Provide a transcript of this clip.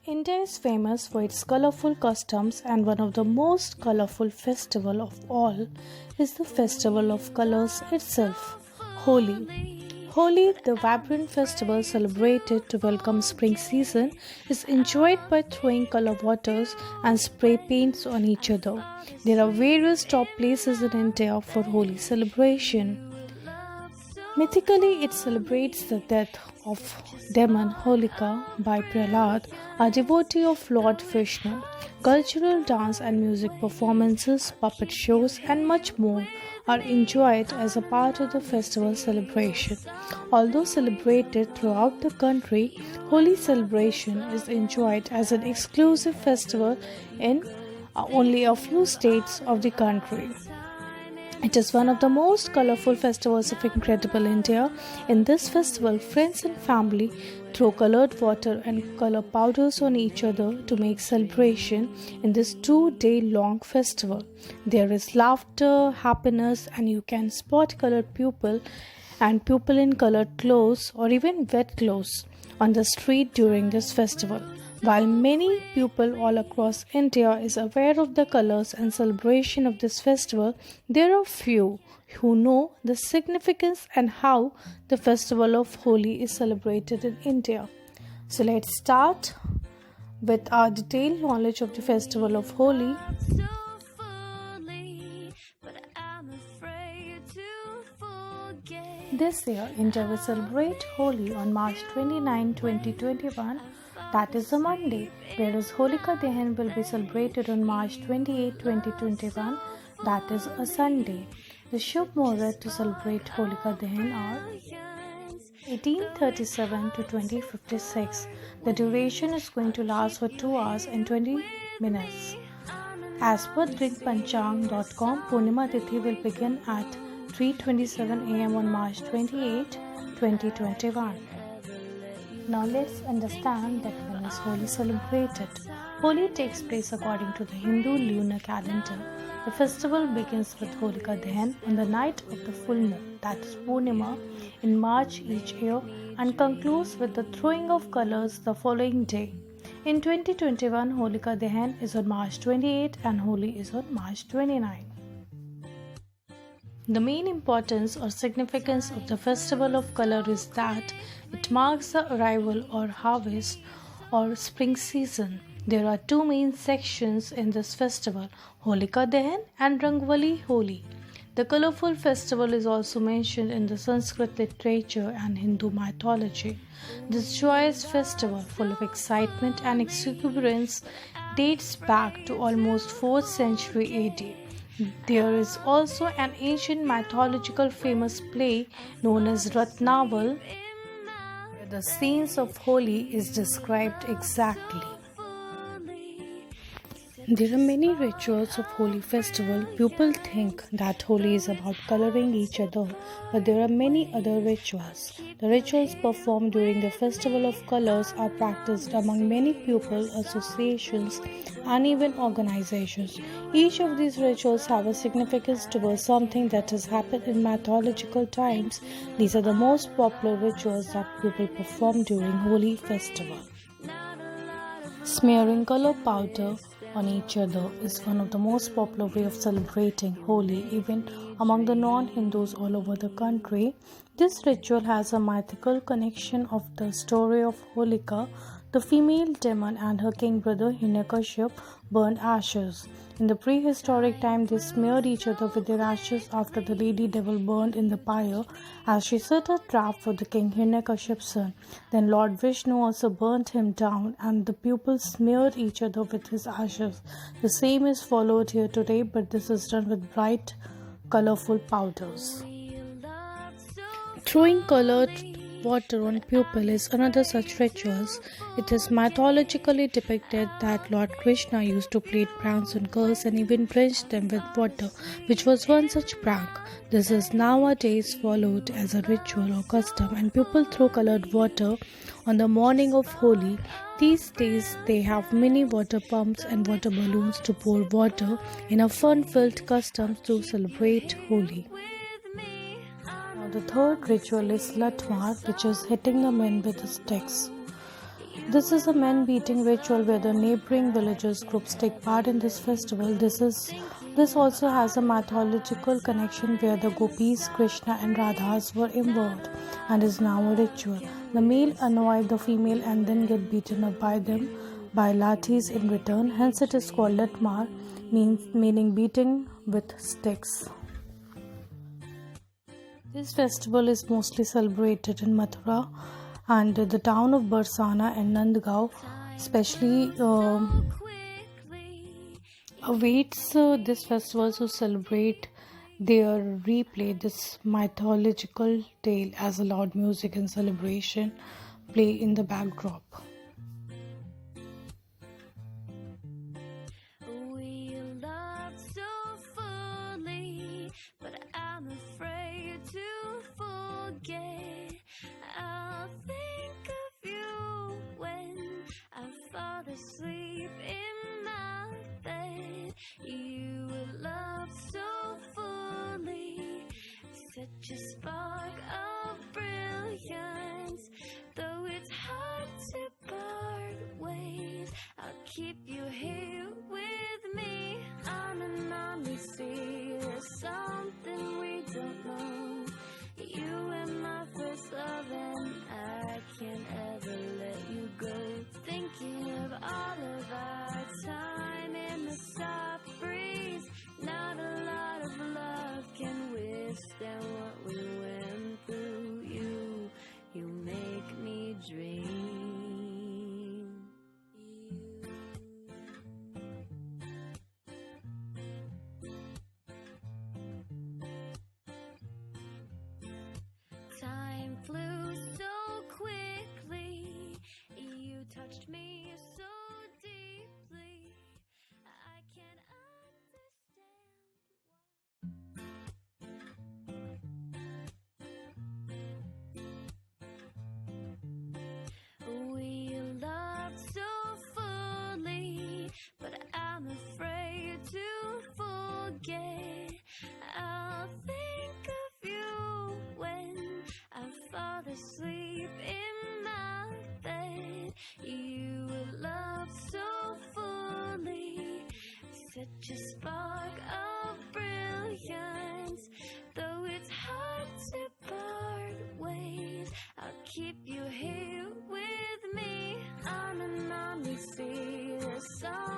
India is famous for its colorful customs, and one of the most colorful festival of all is the festival of colors itself, Holi. Holi, the vibrant festival celebrated to welcome spring season, is enjoyed by throwing color waters and spray paints on each other. There are various top places in India for Holi celebration. Mythically, it celebrates the death of demon Holika by Prahlad, a devotee of Lord Vishnu. Cultural dance and music performances, puppet shows, and much more are enjoyed as a part of the festival celebration. Although celebrated throughout the country, Holi celebration is enjoyed as an exclusive festival in only a few states of the country. It is one of the most colorful festivals of incredible India. In this festival, friends and family throw colored water and color powders on each other to make celebration in this 2-day long festival. There is laughter, happiness, and you can spot colored people and people in colored clothes or even wet clothes on the street during this festival. While many people all across India is aware of the colors and celebration of this festival, there are few who know the significance and how the festival of Holi is celebrated in India. So let's start with our detailed knowledge of the festival of Holi. This year, India will celebrate Holi on March 29, 2021. That is a Monday, whereas Holika Dahan will be celebrated on March 28, 2021. That is a Sunday. The Shubh Muhurat to celebrate Holika Dahan are 1837 to 2056. The duration is going to last for 2 hours and 20 minutes. As per drinkpanchang.com, Purnima Tithi will begin at 3:27 am on March 28, 2021. Now let's understand that when is Holi celebrated. Holi takes place according to the Hindu lunar calendar. The festival begins with Holika Dahan on the night of the full moon, that is Purnima, in March each year, and concludes with the throwing of colors the following day. In 2021, Holika Dahan is on March 28 and Holi is on March 29. The main importance or significance of the festival of color is that it marks the arrival or harvest or spring season. There are two main sections in this festival, Holika Dahan and Rangvali Holi. The colorful festival is also mentioned in the Sanskrit literature and Hindu mythology. This joyous festival, full of excitement and exuberance, dates back to almost 4th century AD. There is also an ancient mythological famous play known as Ratnaval, where the scenes of Holi is described exactly. There are many rituals of Holi festival. People think that Holi is about coloring each other, but there are many other rituals. The rituals performed during the festival of colors are practiced among many people, associations, and even organizations. Each of these rituals have a significance towards something that has happened in mythological times. These are the most popular rituals that people perform during Holi festival. Smearing color powder on each other is one of the most popular way of celebrating Holi, even among the non-Hindus all over the country. This ritual has a mythical connection of the story of Holika, the female demon, and her king brother Hiranyakashipu burned ashes. In the prehistoric time, they smeared each other with their ashes after the lady devil burned in the pyre as she set a trap for the king Hiranyakashipu's son. Then Lord Vishnu also burnt him down and the people smeared each other with his ashes. The same is followed here today, but this is done with bright, colorful powders. Throwing colored water on people is another such rituals. It is mythologically depicted that Lord Krishna used to play pranks on girls and even drench them with water, which was one such prank. This is nowadays followed as a ritual or custom, and people throw colored water on the morning of Holi. These days they have mini water pumps and water balloons to pour water in a fun-filled custom to celebrate Holi. The third ritual is Latmar, which is hitting the men with sticks. This is a men beating ritual where the neighboring villages groups take part in this festival. This also has a mythological connection where the gopis, Krishna and Radhas were involved and is now a ritual. The male annoy the female and then get beaten up by them by lathis in return. Hence it is called Latmar, meaning beating with sticks. This festival is mostly celebrated in Mathura and the town of Barsana and Nandgaon especially awaits this festival to celebrate their replay this mythological tale as a loud music and celebration play in the backdrop. We love so fully, but I'm afraid to forget. I'll think of you when I fall asleep in my bed. You love so fully, such a spark of brilliance. Though it's hard to part ways, I'll keep you here with me. On and on we see there's something we don't know. You and my first love, and I can't ever let you go. Thinking of all of our time in the soft breeze. Not a lot of love can withstand what we went through. You make me dream. Time flew so quickly. You touched me so deeply. I can't understand. We loved so fully, but I'm afraid to forget. I'll think of you when I fall asleep in my bed. You love so fully, such a spark of brilliance. Though it's hard to part ways, I'll keep you here with me. On and on we see the sun.